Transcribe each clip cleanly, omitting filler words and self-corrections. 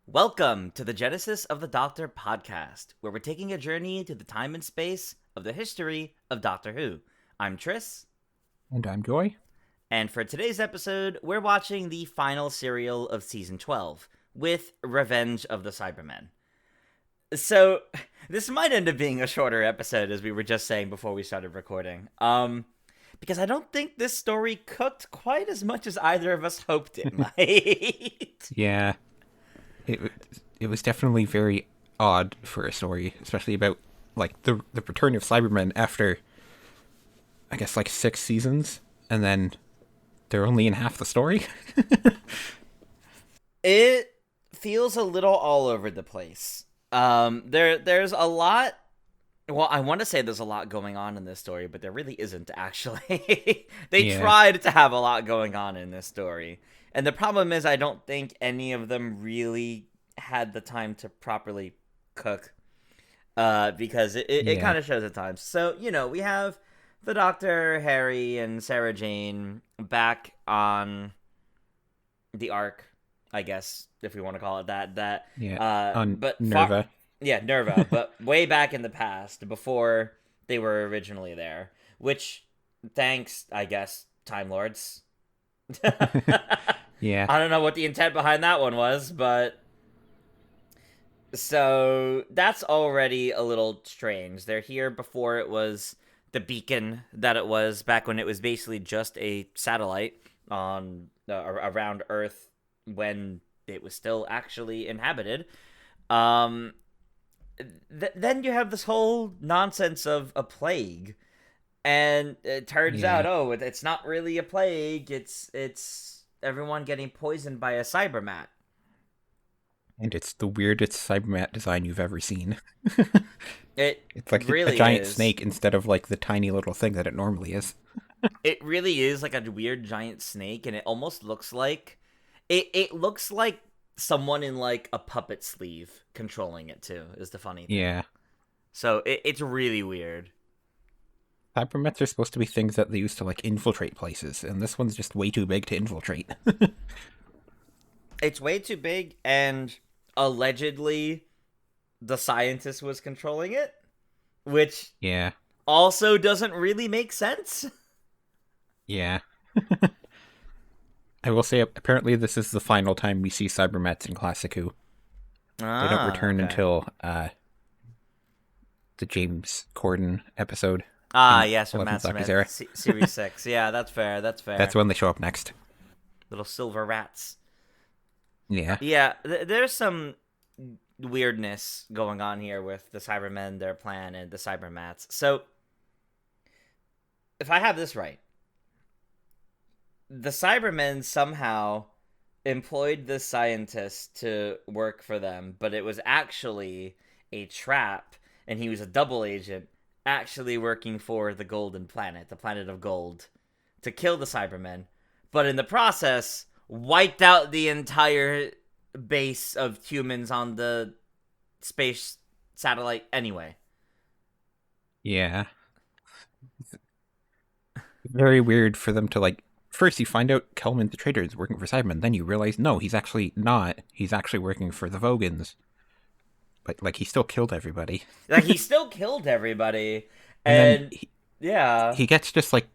Welcome to the Genesis of the Doctor podcast, where we're taking a journey to the time and space of the history of Doctor Who. I'm Tris, And I'm Joy. and for today's episode, we're watching the final serial of Season 12, with Revenge of the Cybermen. So, this might end up being a shorter episode, as we were just saying before we started recording. Because I don't think this story cooked quite as much as either of us hoped it might. Yeah, it it was definitely very odd for a story, especially about like the return of Cybermen after I guess like 6 seasons, and then they're only in half the story. It feels a little all over the place. There's a lot. Well, I want to say there's a lot going on in this story, but there really isn't actually. They Yeah, tried to have a lot going on in this story, and the problem is I don't think any of them really had the time to properly cook. Because it yeah, kind of shows at times. So we have the Doctor, Harry, and Sarah Jane back on the Ark, I guess, if we want to call it that. yeah. On But Nerva. yeah, Nerva, but way back in the past, before they were originally there. Which, thanks, I guess, Time Lords. I Yeah, don't know what the intent behind that one was, but so that's already a little strange. They're here before it was the beacon that it was back when it was basically just a satellite on around Earth when it was still actually inhabited. Um, then you have this whole nonsense of a plague, and it turns out, yeah. oh, it's not really a plague. It's everyone getting poisoned by a cybermat. And it's the weirdest Cybermat design you've ever seen. It It's like a really giant is. snake instead of like the tiny little thing that it normally is. It really is like a weird giant snake, and it almost looks like it looks like someone in like a puppet sleeve controlling it too. Is the funny thing. Yeah. So it's really weird. Cybermets are supposed to be things that they use to like infiltrate places, and this one's just way too big to infiltrate. It's way too big, and allegedly the scientist was controlling it, which Yeah, also doesn't really make sense. yeah. I will say, apparently, this is the final time we see Cybermets in Classic Who. They don't Ah, return okay. until the James Corden episode Ah, in yes, from 11th Matt Doctor's Smith, era. Series 6. Yeah, that's fair. That's That's fair. when they show up next. Little silver rats. Yeah, Yeah, there's some weirdness going on here with the Cybermen, their plan, and the Cybermats. So, if I have this right, the Cybermen somehow employed this scientist to work for them, but it was actually a trap, and he was a double agent, actually working for the Golden Planet, the planet of gold, to kill the Cybermen, but in the process, wiped out the entire base of humans on the space satellite anyway. yeah. Very weird for them to like. First, you find out Kelman the traitor is working for Cybermen. Then you realize, no, he's actually not. He's actually working for the Vogans. But like, he still killed everybody. Like, he still killed everybody, And then and yeah. he gets just like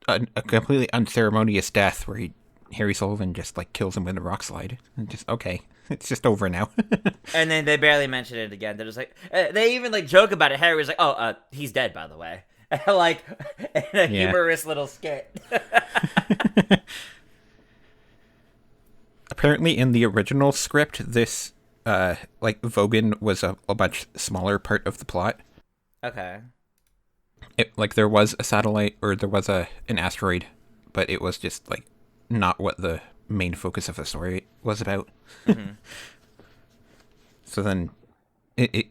a completely unceremonious death where Harry Sullivan just like kills him with a rock slide. And just okay, it's just over now. And then they barely mention it again. They're just like, they even like joke about it. Harry was like, "Oh, he's dead, by the way." Like, in a Yeah. humorous little skit. Apparently, in the original script, this like Vogan was a much smaller part of the plot. Okay. Like there was a satellite or there was an asteroid, but it was just like not what the main focus of the story was about. Hmm. So then it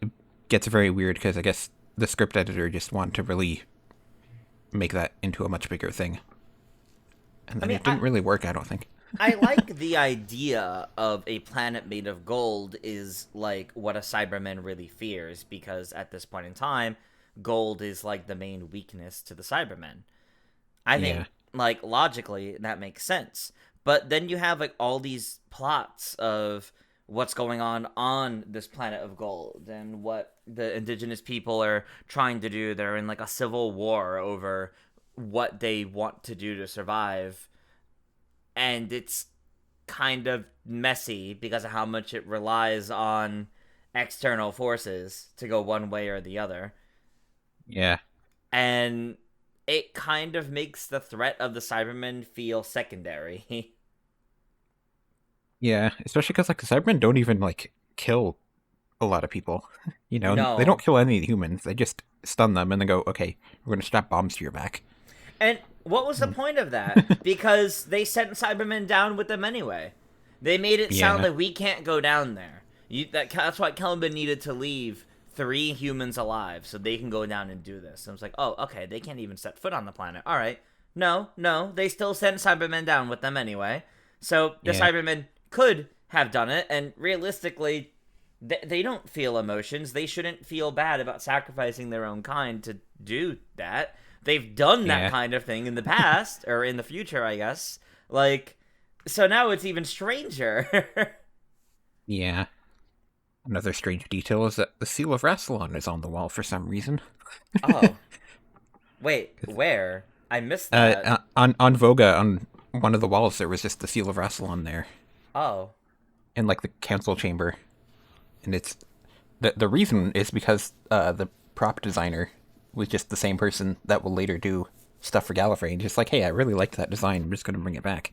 gets very weird because I guess the script editor just wanted to really make that into a much bigger thing. And I then mean, it didn't really work, I don't think. I like the idea of a planet made of gold is like what a Cyberman really fears, because at this point in time, gold is like the main weakness to the Cybermen. I Yeah. think, like, logically, that makes sense. But then you have, like, all these plots of what's going on this planet of gold and what the indigenous people are trying to do. They're in like a civil war over what they want to do to survive, and it's kind of messy because of how much it relies on external forces to go one way or the other. Yeah. And it kind of makes the threat of the Cybermen feel secondary. Yeah, especially because like the Cybermen don't even like kill a lot of people. You know, they don't No. kill any humans. They just stun them and then go, "Okay, we're gonna strap bombs to your back." And what was the Mm. point of that? Because they sent Cybermen down with them anyway. They made it sound Yeah, like we can't go down there. That's why Kelvin needed to leave 3 humans alive so they can go down and do this. And I was like, oh, okay, they can't even set foot on the planet. All right. No, no, they still sent Cybermen down with them anyway. So the yeah, Cybermen could have done it, and realistically, they don't feel emotions. They shouldn't feel bad about sacrificing their own kind to do that. They've done that yeah, kind of thing in the past, or in the future, I guess. Like, so now it's even stranger. yeah. Another strange detail is that the seal of Rassilon is on the wall for some reason. Oh, wait, where? I missed that. On Voga, on one of the walls, there was just the seal of Rassilon there, Oh, in like the council chamber, and it's the reason is because the prop designer was just the same person that will later do stuff for Gallifrey, and just like, hey, I really liked that design. I'm just gonna bring it back.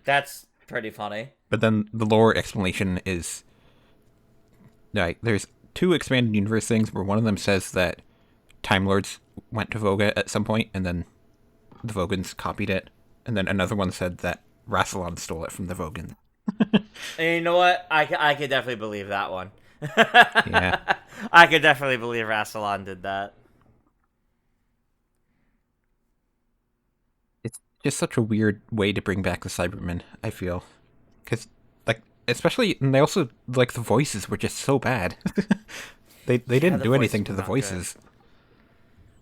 that's pretty funny. But then the lore explanation is like there's two expanded universe things where one of them says that Time Lords went to Voga at some point, and then the Vogans copied it, and then another one said that Rassilon stole it from the Vogans. And you know what? I could definitely believe that one. Yeah, I could definitely believe Rassilon did that. it's just such a weird way to bring back the Cybermen. I feel because like especially and they also like the voices were just so bad. They Yeah, didn't the do voices anything to were the not good. voices.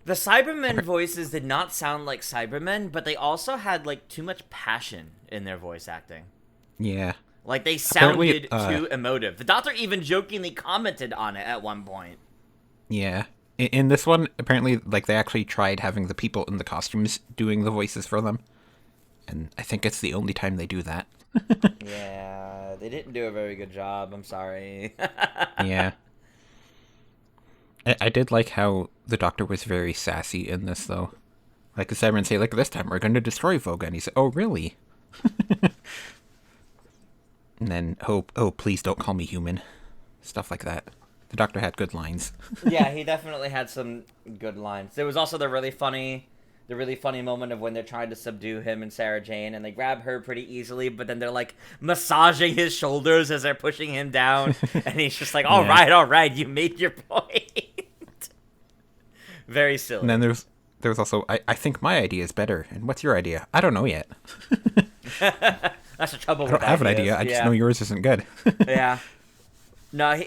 The Cybermen voices did not sound like Cybermen, but they also had like too much passion in their voice acting. Yeah, Like they apparently, sounded too emotive. The Doctor even jokingly commented on it at one point. yeah. In this one, apparently, like they actually tried having the people in the costumes doing the voices for them, and I think it's the only time they do that. Yeah, they didn't do a very good job. I'm sorry. Yeah, I did like how the Doctor was very sassy in this, though. Like the Cybermen say, like this time we're going to destroy Voga, and he said, "Oh, really?" And then, oh, please don't call me human. Stuff like that. The Doctor had good lines. Yeah, he definitely had some good lines. There was also the really funny moment of when they're trying to subdue him and Sarah Jane, and they grab her pretty easily, but then they're like massaging his shoulders as they're pushing him down, and he's just like, Yeah. all right, you made your point." Very And then silly. there's also I think my idea is better. And what's your idea? I don't know yet. That's the trouble I with don't have an ideas. idea. I just Yeah, know yours isn't good. yeah. No,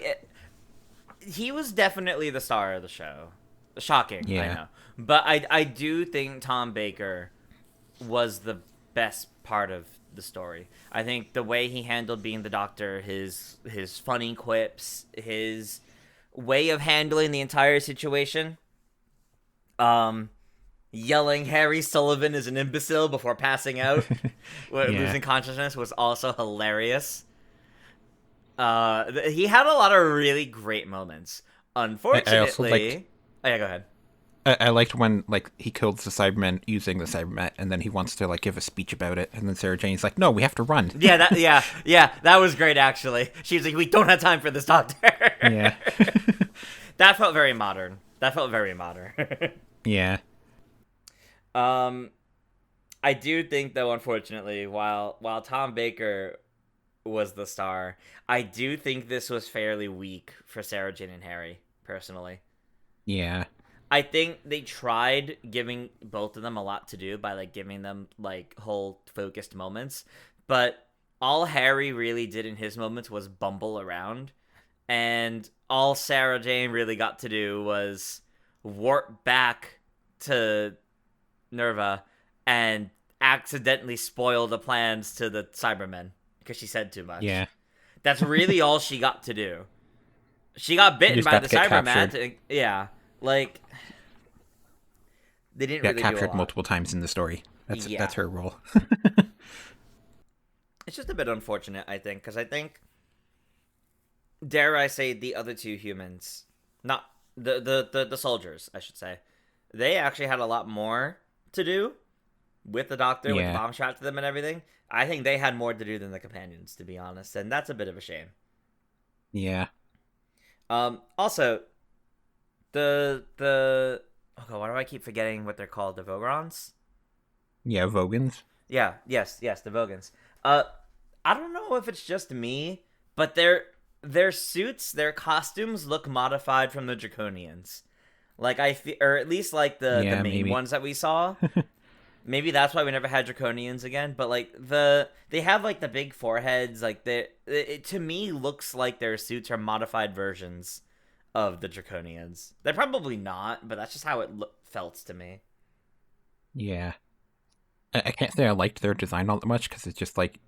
he was definitely the star of the show. Shocking, I Yeah. know, but I do think Tom Baker was the best part of the story. I think the way he handled being the Doctor, his funny quips, his way of handling the entire situation, um, yelling Harry Sullivan is an imbecile before passing out, Yeah. losing consciousness, was also hilarious. He had a lot of really great moments. I also liked Unfortunately, oh yeah, go ahead. I liked when like he kills the Cybermen using the Cybermet, and then he wants to like give a speech about it, and then Sarah Jane's like, "No, we have to run." Yeah, that was great actually. She was like, "We don't have time for this, Doctor." Yeah. That felt very modern. That felt very modern. Yeah. um, I do think though, unfortunately, while Tom Baker was the star, I do think this was fairly weak for Sarah Jane and Harry personally. Yeah. I think they tried giving both of them a lot to do by like giving them like whole focused moments, but all Harry really did in his moments was bumble around, and all Sarah Jane really got to do was warp back to Nerva and accidentally spoil the plans to the Cybermen because she said too much. Yeah. That's really all she got to do. She got She bitten just by got the to get Cybermen. captured. Yeah, like they didn't Got really do a captured lot. multiple times in the story. Yeah, That's her role. it's just a bit unfortunate, I think, because I think, dare I say, the other two humans, not the soldiers, I should say, they actually had a lot more to do with the doctor, with the Yeah. bomb strapped to them and everything. I think they had more to do than the companions, to be honest, and that's a bit of a shame. Yeah. Also, the oh god, why do I keep forgetting what they're called? The Vogrons? Yeah, Vogans. Yeah, yes, the Vogans. Uh, I don't know if it's just me, but their suits, their costumes look modified from the Draconians. Like or at least like the Yeah, main maybe. ones that we saw. Maybe that's why we never had Draconians again. But like they have like the big foreheads. Like it to me looks like their suits are modified versions of the Draconians. They're probably not, but that's just how it felt to me. Yeah. I can't say I liked their design all that much because it's just like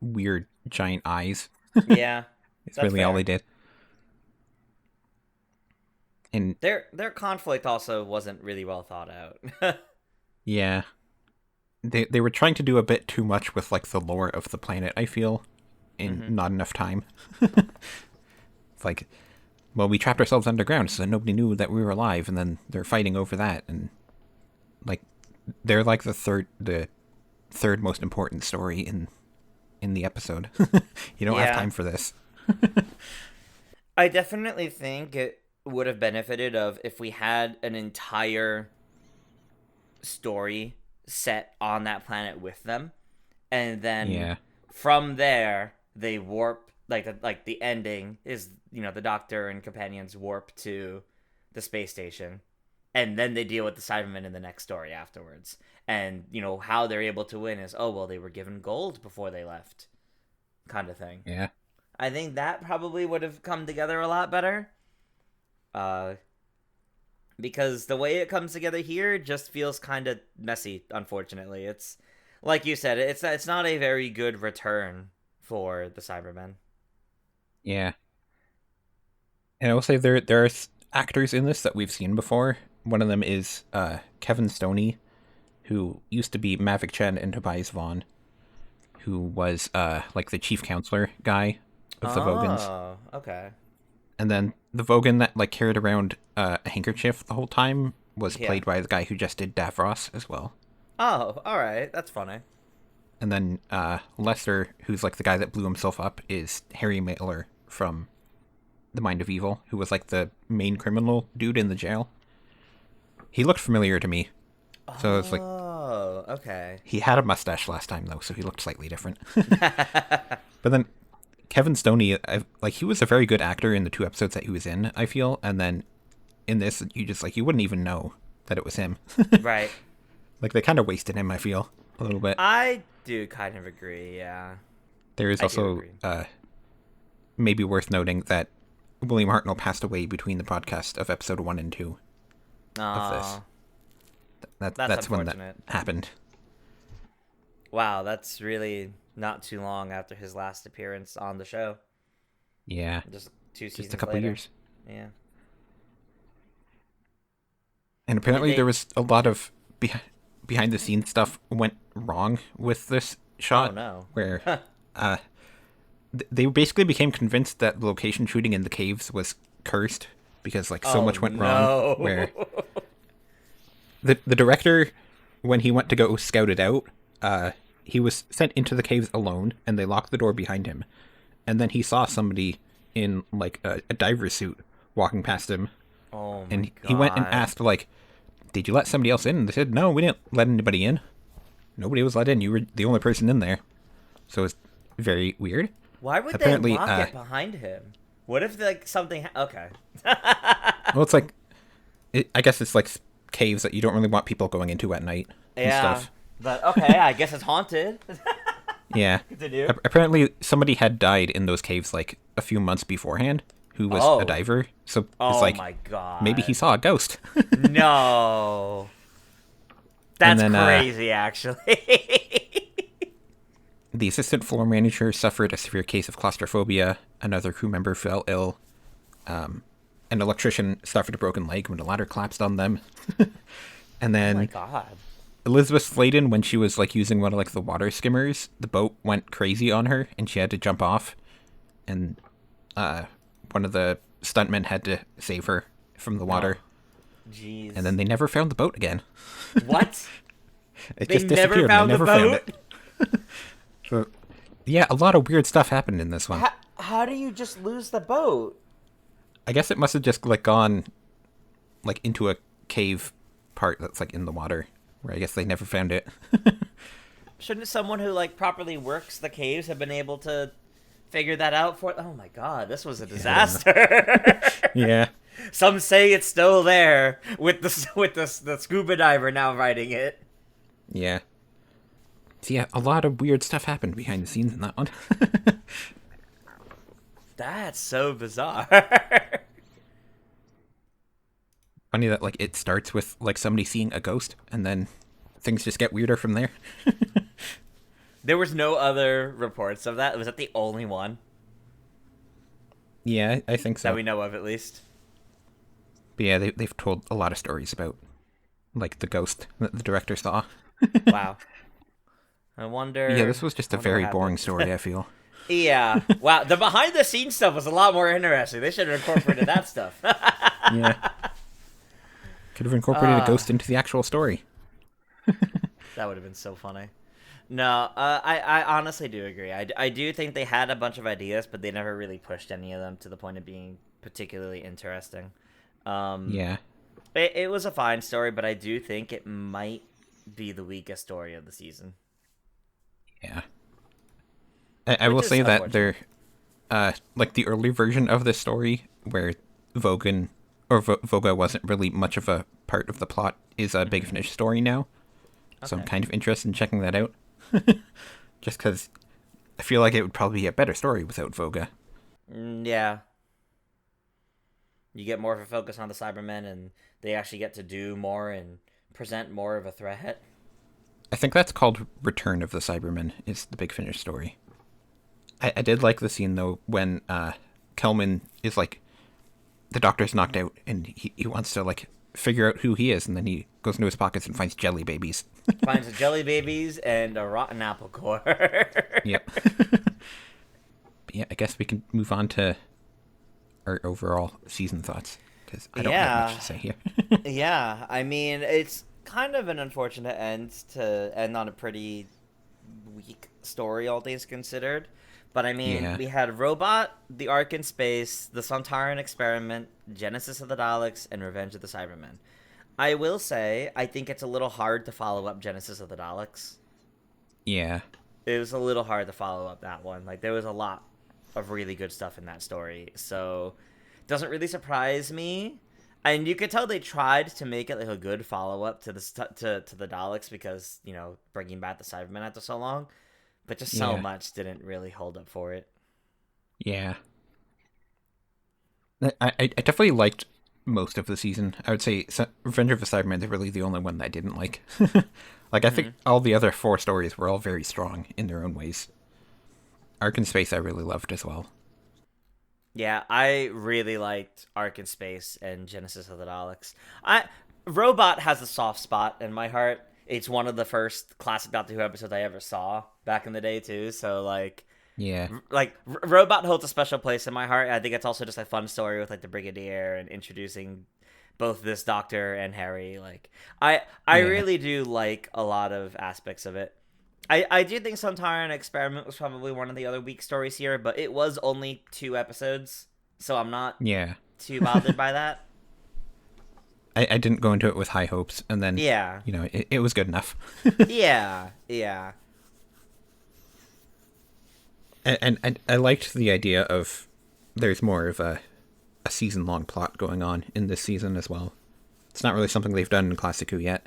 weird giant eyes. Yeah, It's that's really all they fair. did. And Their conflict also wasn't really well thought out. yeah, they were trying to do a bit too much with like the lore of the planet, I feel, in hmm not enough time. It's like, well, we trapped ourselves underground so nobody knew that we were alive, and then they're fighting over that, and like they're like the third most important story in the episode. You don't have Yeah, time for this. I definitely think it would have benefited of if we had an entire story set on that planet with them, and then Yeah, from there they warp like the ending is the Doctor and companions warp to the space station, and then they deal with the Cybermen in the next story afterwards. And how they're able to win is, oh well, they were given gold before they left, kind of thing. yeah, I think that probably would have come together a lot better. Uh, because the way it comes together here just feels kind of messy. Unfortunately, it's like you said, it's not a very good return for the Cybermen. yeah. And I will say there are actors in this that we've seen before. One of them is Kevin Stoney, who used to be Mavic Chen and Tobias Vaughn, who was like the chief counselor guy of the Vogans. Oh, okay, And then the Vogan that like carried around a handkerchief the whole time was yeah. played by the guy who just did Davros as well. Oh, all right, that's funny. And then Lester, who's like the guy that blew himself up, is Harry Mailer from The Mind of Evil, who was like the main criminal dude in the jail. He looked familiar to me. So it's like Oh, okay. he had a mustache last time though, so he looked slightly different. But then Kevin Stoney, like he was a very good actor in the 2 episodes that he was in, I feel, and then in this, you just like you wouldn't even know that it was him. Right. Like they kind of wasted him, I feel, a little bit. I do kind of agree. Yeah, There is I do also agree. maybe worth noting that William Hartnell passed away between the podcast of episode 1 and 2 of this. Oh, that's That's when that unfortunate. happened. Wow, that's really not too long after his last appearance on the show. Yeah, Just two just a seasons couple later. years. Yeah. And Did apparently there they? was a lot of behind the scenes stuff went wrong with this Oh shot, no. where uh, they basically became convinced that the location shooting in the caves was cursed because like so Oh much went wrong. no. Where the director, when he went to go scout it out, he was sent into the caves alone, and they locked the door behind him. And then he saw somebody in like a diver suit walking past him, Oh my and he went and god. asked like, "Did you let somebody else in?" And they said, "No, we didn't let anybody in. Nobody was let in. You were the only person in there." So it's very weird. Why would they Apparently, lock it behind him? What if like something? Okay. well, it's like, I guess it's like caves that you don't really want people going into at night and Yeah. stuff. But okay, I guess it's haunted. Yeah. Continue. Apparently, somebody had died in those caves like a few months beforehand, who was Oh. a diver. So Oh it's like my god. maybe he saw a ghost. No. And That's then, crazy, actually. The assistant floor manager suffered a severe case of claustrophobia. Another crew member fell ill. An electrician suffered a broken leg when a ladder collapsed on them. And Oh my then god. Elizabeth Sladen, when she was like using one of like the water skimmers, the boat went crazy on her and she had to jump off. And one of the stuntmen had to save her from the water. Jeez. And then they never found the boat again. What? It They just never disappeared. found They the never found boat? it. So, yeah, a lot of weird stuff happened in this one. How do you just lose the boat? I guess it must have just like gone like into a cave part that's like in the water, where I guess they never found it. Shouldn't someone who like properly works the caves have been able to figure that out for? Oh my god, this was a disaster. Yeah. Some say it's still there with the scuba diver now writing it. Yeah. So yeah, a lot of weird stuff happened behind the scenes in that one. That's so bizarre. Funny that like it starts with like somebody seeing a ghost and then things just get weirder from there. There was no other reports of that. Was that the only one Yeah, I think so. that we know of, at least? But yeah, they've told a lot of stories about like the ghost that the director saw. Wow. I wonder. Yeah, this was just a wonder very what boring happened. story, I feel. Yeah. Wow. The behind the scenes stuff was a lot more interesting. They should have incorporated that stuff. Yeah. Could have incorporated a ghost into the actual story. That would have been so funny. No, I honestly do agree. I do think they had a bunch of ideas, but they never really pushed any of them to the point of being particularly interesting. Yeah. It was a fine story, but I do think it might be the weakest story of the season. Yeah. I will say that they're like the early version of this story where Vogan or Voga wasn't really much of a part of the plot is a Big Finish story now. So I'm kind of interested in checking that out. Just because I feel like it would probably be a better story without Voga. Yeah. You get more of a focus on the Cybermen, and they actually get to do more and present more of a threat. I think that's called Return of the Cybermen, is the Big Finish story. I did like the scene, though, when Kelman is like, the doctor's knocked out, and he wants to, like, figure out who he is, and then he goes into his pockets and finds jelly babies. Finds the jelly babies and a rotten apple core. Yep. But yeah, I guess we can move on to our overall season thoughts, because I don't have much to say here. Yeah, I mean, it's kind of an unfortunate end to end on a pretty weak story, all things considered. But I mean, Yeah. we had Robot, The Ark in Space, The Sontaran Experiment, Genesis of the Daleks, and Revenge of the Cybermen. I will say, I think it's a little hard to follow up Genesis of the Daleks. Yeah. It was a little hard to follow up that one. Like, there was a lot of really good stuff in that story. So, it doesn't really surprise me. And you could tell they tried to make it like a good follow-up to the Daleks because, you know, bringing back the Cybermen after so long. But just so Yeah. much didn't really hold up for it. Yeah. I definitely liked most of the season. I would say Revenge of the Cybermen is really the only one that I didn't like. Like, I think all the other 4 stories were all very strong in their own ways. Ark in Space I really loved as well. Yeah, I really liked Ark in Space and Genesis of the Daleks. Robot has a soft spot in my heart. It's one of the first classic Doctor Who episodes I ever saw back in the day too. So Yeah. Robot holds a special place in my heart. I think it's also just a fun story with like the Brigadier and introducing both this Doctor and Harry. Like I really do like a lot of aspects of it. I do think Sontaran Experiment was probably one of the other weak stories here, but it was only 2 episodes, so I'm not Yeah. too bothered by that. I didn't go into it with high hopes, and then, Yeah. you know, it was good enough. Yeah. And I liked the idea of there's more of a season-long plot going on in this season as well. It's not really something they've done in Classic Who yet.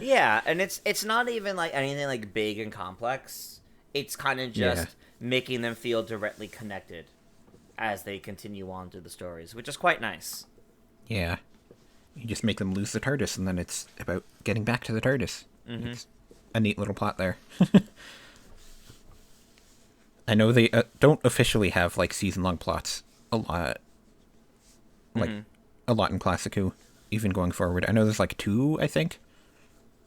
Yeah, and it's not even like anything like big and complex. It's kind of just making them feel directly connected as they continue on through the stories, which is quite nice. Yeah. You just make them lose the TARDIS, and then it's about getting back to the TARDIS. Mm-hmm. It's a neat little plot there. I know they don't officially have like season long plots a lot, like Hmm. a lot in Classic Who, even going forward. I know there's like two, I think,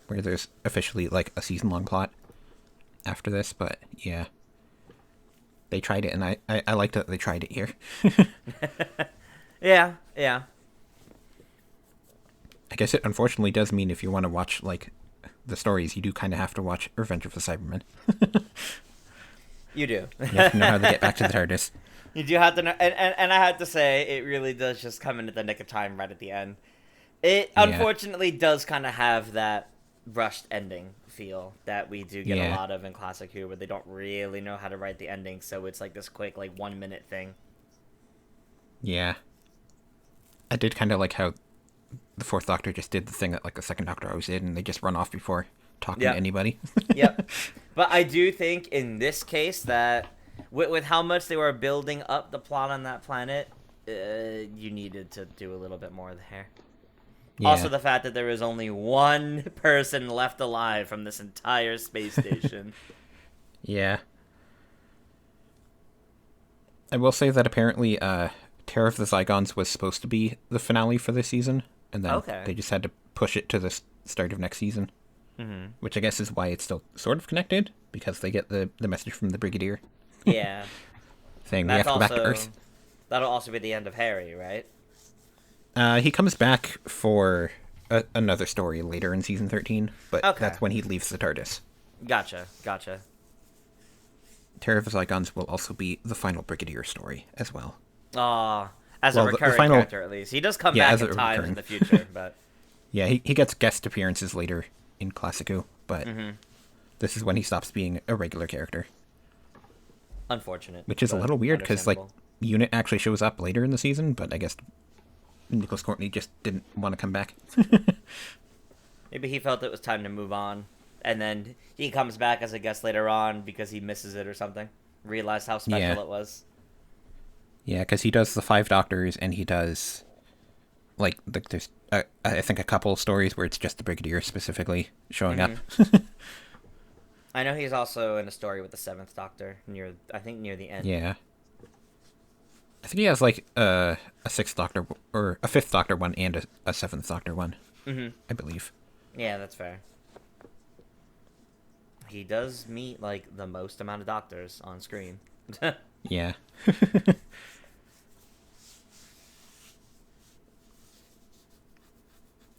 where there's officially like a season long plot after this, but yeah, they tried it, and I liked that they tried it here. Yeah, yeah, I guess it unfortunately does mean if you want to watch like the stories, you do kind of have to watch Revenge of the Cybermen. you do. You have to know how they get back to the TARDIS. You do have to know, and I have to say, it really does just come in at the nick of time right at the end. It Yeah, unfortunately does kind of have that rushed ending feel that we do get a yeah, lot of in Classic Who, where they don't really know how to write the ending, so it's like this quick, like 1 minute thing. yeah. I did kind of like how the Fourth Doctor just did the thing that like the Second Doctor always did, and they just run off before talking to Yep, anybody. yep. But I do think in this case that with how much they were building up the plot on that planet, you needed to do a little bit more there. Also, Yeah, the fact that there is only one person left alive from this entire space station. yeah. I will say that apparently, Terror of the Zygons was supposed to be the finale for this season, and then Okay. they just had to push it to the start of next season, Hmm. which I guess is why it's still sort of connected because they get the message from the Brigadier Yeah. saying we That's have to go back to Earth. also that'll also be the end of Harry, right? He comes back for another story later in season 13, but Okay. that's when he leaves the TARDIS. Gotcha. Gotcha. Terror of the Zygons will also be the final Brigadier story as well. As a Well, the recurring final, character at least. He does come yeah, back as a at times in recurring. the future, but Yeah, he gets guest appearances later in Classic Who, but hmm, this is when he stops being a regular character, unfortunate. which is a But little weird because like understandable. Unit actually shows up later in the season, but I guess Nicholas Courtney just didn't want to come back. Maybe he felt it was time to move on, and then he comes back as a guest later on because he misses it or something. Realized how special Yeah, it was. yeah, because he does the Five Doctors and he does like there's I think a couple stories where it's just the Brigadier specifically showing up. Hmm. I know he's also in a story with the Seventh Doctor I think near the end. Yeah, I think he has like a Sixth Doctor or a Fifth Doctor one and a Seventh Doctor one, Hmm. I believe. Yeah, that's fair. He does meet like the most amount of doctors on screen. Yeah.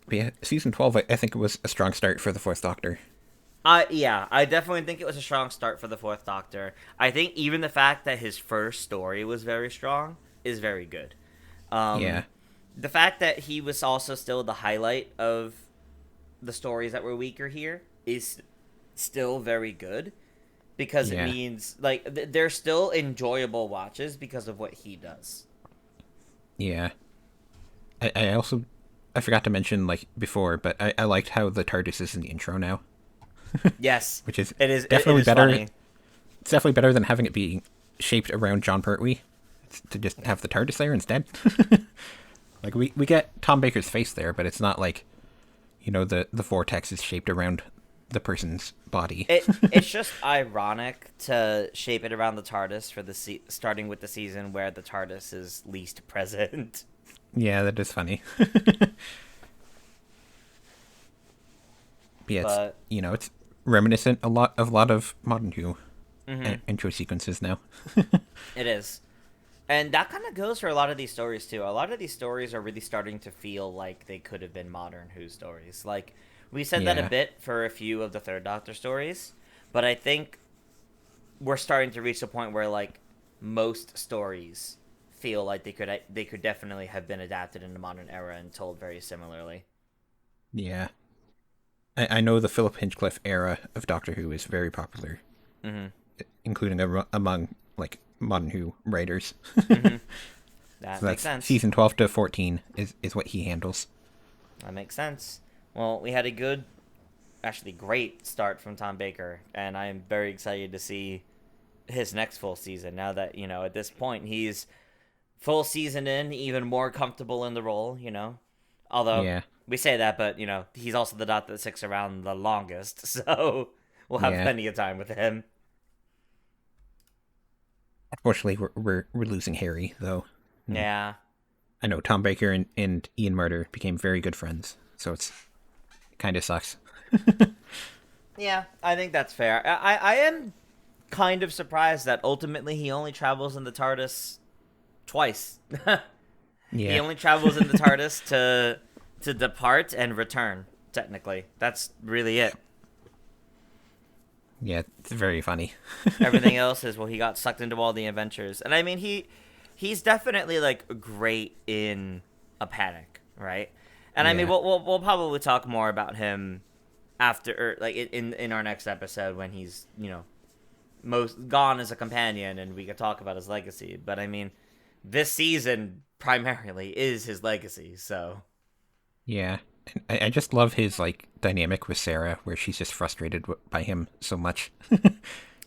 But yeah, season 12, I think it was a strong start for the Fourth Doctor. Yeah, I definitely think it was a strong start for the Fourth Doctor. I think even the fact that his first story was very strong is very good. Yeah, Um, the fact that he was also still the highlight of the stories that were weaker here is still very good because it yeah, means like they're still enjoyable watches because of what he does. yeah. I also, I forgot to mention like before, but I liked how the TARDIS is in the intro now, Yes, which is it definitely is better. funny. It's definitely better than having it be shaped around John Pertwee. It's to just have the TARDIS there instead. Like we get Tom Baker's face there, but it's not like, the vortex is shaped around the person's body. It's just ironic to shape it around the TARDIS for starting with the season where the TARDIS is least present. Yeah, that is funny. Yeah, it's But it's reminiscent a lot of Modern Who mhm, intro sequences now. it is. And that kind of goes for a lot of these stories too. A lot of these stories are really starting to feel like they could have been modern Who stories. Like we said that a Yeah, bit for a few of the Third Doctor stories, but I think we're starting to reach the point where like most stories feel like they could definitely have been adapted in the modern era and told very similarly. yeah. I know the Philip Hinchcliffe era of Doctor Who is very popular, Mhm. including among like Modern Who writers. Mhm. So That makes that's sense. season 12 to 14 is what he handles. That makes sense. Well, we had a good, actually great start from Tom Baker, and I am very excited to see his next full season. Now that at this point he's full season in, even more comfortable in the role. Although Yeah, we say that, but he's also the dot that sticks around the longest, so we'll have yeah. plenty of time with him. Unfortunately, we're losing Harry though. And Yeah. I know Tom Baker and Ian Marter became very good friends, so it kind of sucks. Yeah, I think that's fair. I am kind of surprised that ultimately he only travels in the TARDIS twice. He Yeah, only travels in the TARDIS to depart and return. Technically, that's really it. yeah, it's very funny. Everything else is, well, he got sucked into all the adventures, and I mean he's definitely like great in a panic, right? And I mean Yeah, we'll probably talk more about him after, or like in our next episode when he's most gone as a companion, and we could talk about his legacy. But I mean, this season primarily is his legacy, so yeah. And I just love his like dynamic with Sarah, where she's just frustrated by him so much.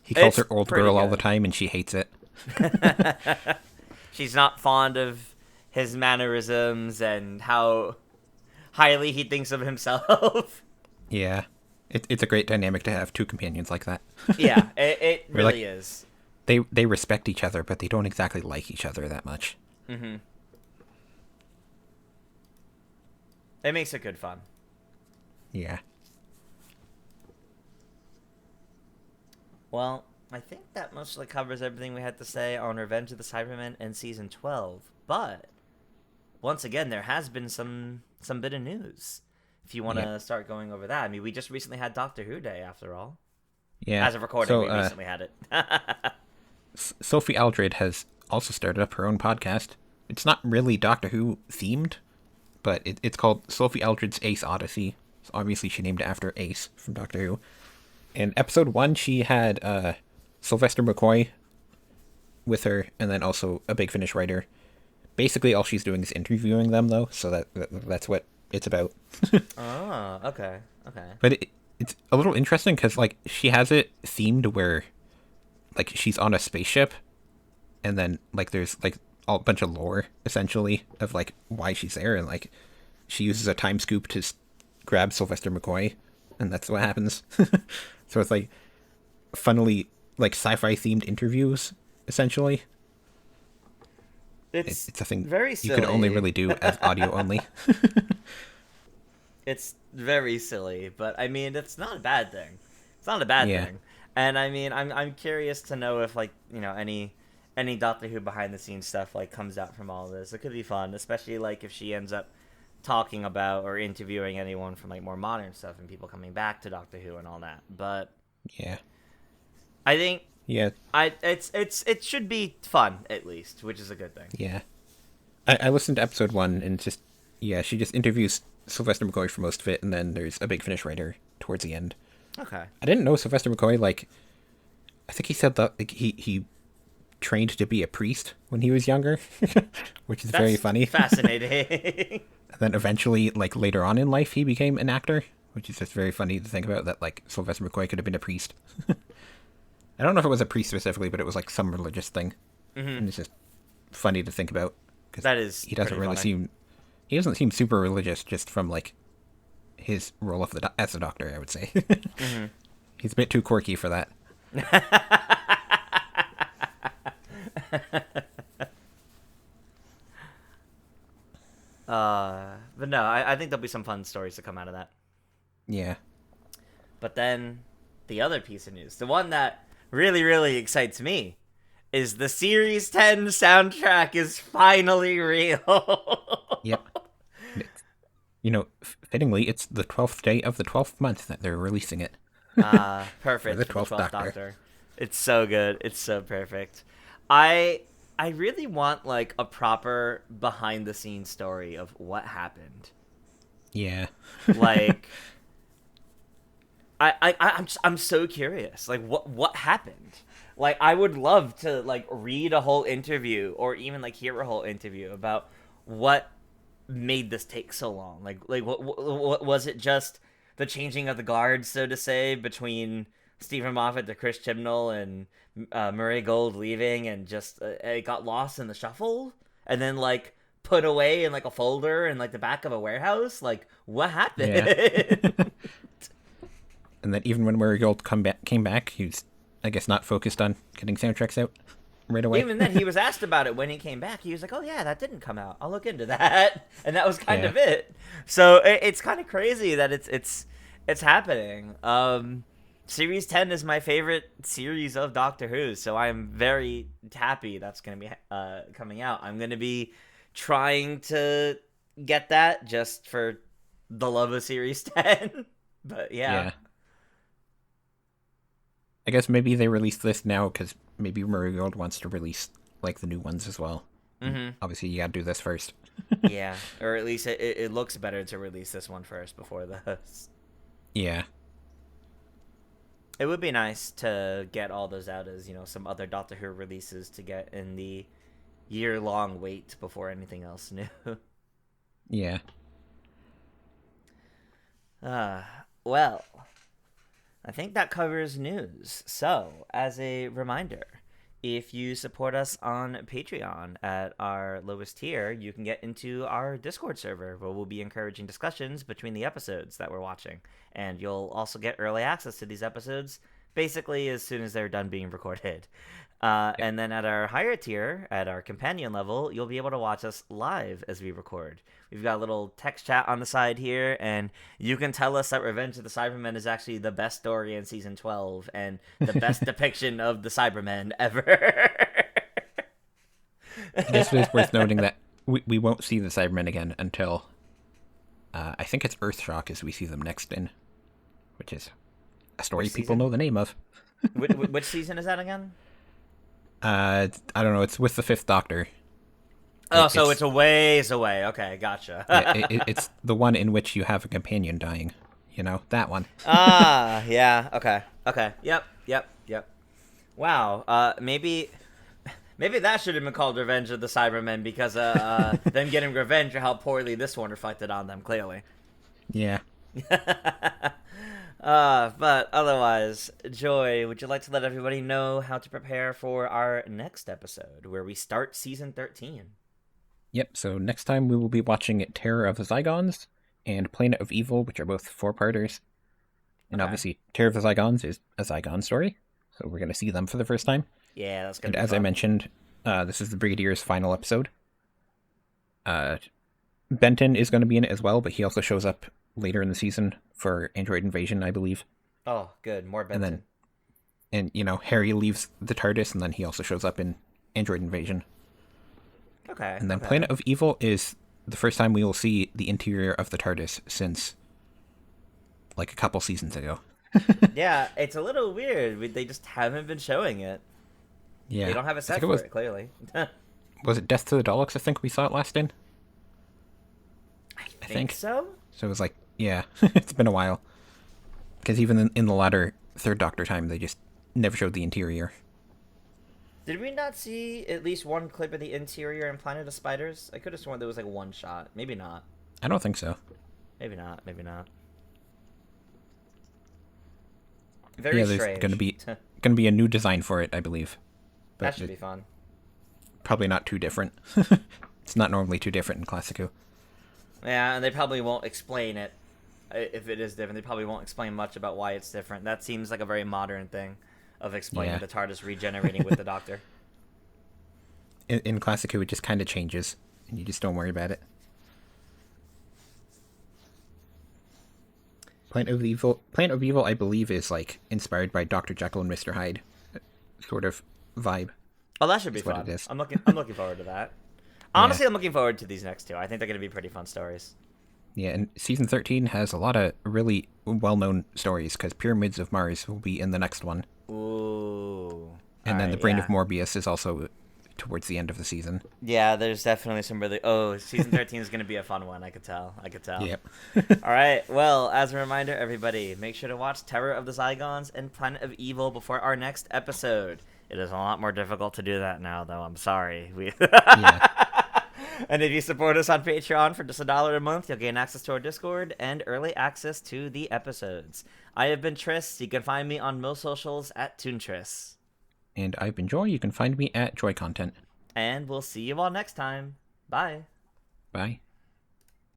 He calls it's her old pretty girl all the good. time, and she hates it. She's not fond of his mannerisms and how highly he thinks of himself. Yeah, it's a great dynamic to have two companions like that. Yeah, it We're like really is. they respect each other, but they don't exactly like each other that much. Hmm. It makes it good fun. Yeah, Well, I think that mostly covers everything we had to say on Revenge of the Cybermen in season 12. But once again, there has been some bit of news. If you want yeah, to start going over that, I mean, we just recently had Doctor Who Day, after all. yeah. As of recording, So we recently had it. Sophie Aldred has also started up her own podcast. It's not really Doctor Who themed, but it's called Sophie Aldred's Ace Odyssey. So obviously, she named it after Ace from Doctor Who. In episode one, she had Sylvester McCoy with her, and then also a Big Finish writer. Basically, all she's doing is interviewing them, though, so that's what it's about. Oh, okay, okay. But it's a little interesting because like she has it themed where like she's on a spaceship, and then like there's like a bunch of lore essentially of like why she's there, and like she uses a time scoop to grab Sylvester McCoy, and that's what happens. So it's like funnily like sci-fi themed interviews essentially. It's It's a thing very you could only silly. really do as audio only. It's very silly, but I mean, it's not a bad thing. It's not a bad Yeah, thing. And I mean, I'm curious to know if like any Doctor Who behind the scenes stuff like comes out from all this. It could be fun, especially like if she ends up talking about or interviewing anyone from like more modern stuff and people coming back to Doctor Who and all that. But yeah, I think yeah, it should be fun at least, which is a good thing. yeah. I listened to episode one and just yeah, she just interviews Sylvester McCoy for most of it, and then there's a Big Finish writer towards the end. Okay. I didn't know Sylvester McCoy like I think he said that like, he trained to be a priest when he was younger, which is very That's funny. fascinating. And then eventually, like later on in life, he became an actor, which is just very funny to think about. That like Sylvester McCoy could have been a priest. I don't know if it was a priest specifically, but it was like some religious thing, and it's just funny to think about because That is he doesn't pretty really funny. seem super religious just from like his role of as a doctor. I would say he's a bit too quirky for that. But no, I think there'll be some fun stories to come out of that. Yeah, But then the other piece of news, the one that really, really excites me, is the Series 10 soundtrack is finally real. yep. You know, fittingly, it's the 12th day of the 12th month that they're releasing it. Perfect the for the 12th 12th Doctor. Doctor. It's so good. It's so perfect. I I really want like a proper behind the scenes story of what happened. Yeah. Like I'm so curious. Like what happened? Like I would love to like read a whole interview or even like hear a whole interview about what made this take so long. Like what was it, just the changing of the guards, so to say, between Stephen Moffat to Chris Chibnall and Murray Gold leaving, and just it got lost in the shuffle and then like put away in like a folder in like the back of a warehouse. Like what Yeah. happened? And then even when Murray Gold came back, he was, I guess, not focused on getting soundtracks out. right away. Even then, he was asked about it when he came back. He was like, "Oh yeah, that didn't come out. I'll look into that," and that was kind Yeah. of it. So it's kind of crazy that it's happening. Series 10 is my favorite series of Doctor Who, so I'm very happy that's going to be coming out. I'm going to be trying to get that just for the love of Series 10. But yeah. Yeah. I guess maybe they released this now because maybe Murrayfield wants to release like the new ones as well. Mm-hmm. Obviously, you gotta do this first. Yeah, or at least it looks better to release this one first before the. Yeah. It would be nice to get all those out as, some other Doctor Who releases to get in the year-long wait before anything else new. Yeah. Well, I think that covers news. So, as a reminder, if you support us on Patreon at our lowest tier, you can get into our Discord server where we'll be encouraging discussions between the episodes that we're watching. And you'll also get early access to these episodes basically as soon as they're done being recorded. And then at our higher tier, at our companion level, you'll be able to watch us live as we record. We've got a little text chat on the side here, and you can tell us that Revenge of the Cybermen is actually the best story in Season 12 and the best depiction of the Cybermen ever. I guess it is worth noting that we won't see the Cybermen again until I think it's Earthshock as we see them next in, which is a story people know the name of. Which season is that again? I don't know. It's with the Fifth Doctor. Oh, so it's a ways away. Okay, gotcha. It's the one in which you have a companion dying. You know, that one. Yeah. Okay. Yep. Wow. Maybe that should have been called Revenge of the Cybermen because them getting revenge for how poorly this one reflected on them. Clearly. Yeah. But otherwise, Joy, would you like to let everybody know how to prepare for our next episode, where we start season 13? Yep, so next time we will be watching Terror of the Zygons and Planet of Evil, which are both four-parters. And obviously, Terror of the Zygons is a Zygon story, so we're going to see them for the first time. Yeah, that's going to be And as fun. I mentioned, this is the Brigadier's final episode. Benton is going to be in it as well, but he also shows up later in the season for Android Invasion, I believe. Oh, good. More Benton. And Harry leaves the TARDIS, and then he also shows up in Android Invasion. Okay. And then Planet of Evil is the first time we will see the interior of the TARDIS since, like, a couple seasons ago. Yeah, it's a little weird. They just haven't been showing it. Yeah. They don't have a set for it, clearly. Was it Death to the Daleks, I think we saw it last in? I think so? So it was like, yeah, it's been a while. Because even in the latter Third Doctor time, they just never showed the interior. Did we not see at least one clip of the interior in Planet of Spiders? I could have sworn there was like one shot. Maybe not. I don't think so. Maybe not. Yeah, Very there's strange. gonna be a new design for it, I believe. But That should be fun. Probably not too different. It's not normally too different in Classic Who. Yeah, and they probably won't explain it. If it is different, they probably won't explain much about why it's different. That seems like a very modern thing of explaining the TARDIS regenerating with the Doctor. In Classic Who, it just kind of changes, and you just don't worry about it. Planet of Evil, I believe, is like inspired by Dr. Jekyll and Mr. Hyde, sort of vibe. Oh, that should be fun. I'm looking forward to that. Honestly, I'm looking forward to these next two. I think they're going to be pretty fun stories. Yeah, and season 13 has a lot of really well-known stories, because Pyramids of Mars will be in the next one. Ooh. And then the Brain of Morbius is also towards the end of the season. Yeah, there's definitely some really... Oh, season 13 is going to be a fun one, I could tell. Yep. All right, well, as a reminder, everybody, make sure to watch Terror of the Zygons and Planet of Evil before our next episode. It is a lot more difficult to do that now, though. I'm sorry. Yeah. And if you support us on Patreon for just $1 a month, you'll gain access to our Discord and early access to the episodes. I have been Tris. You can find me on most socials at ToonTris. And I've been Joy. You can find me at Joy Content. And we'll see you all next time. Bye. Bye.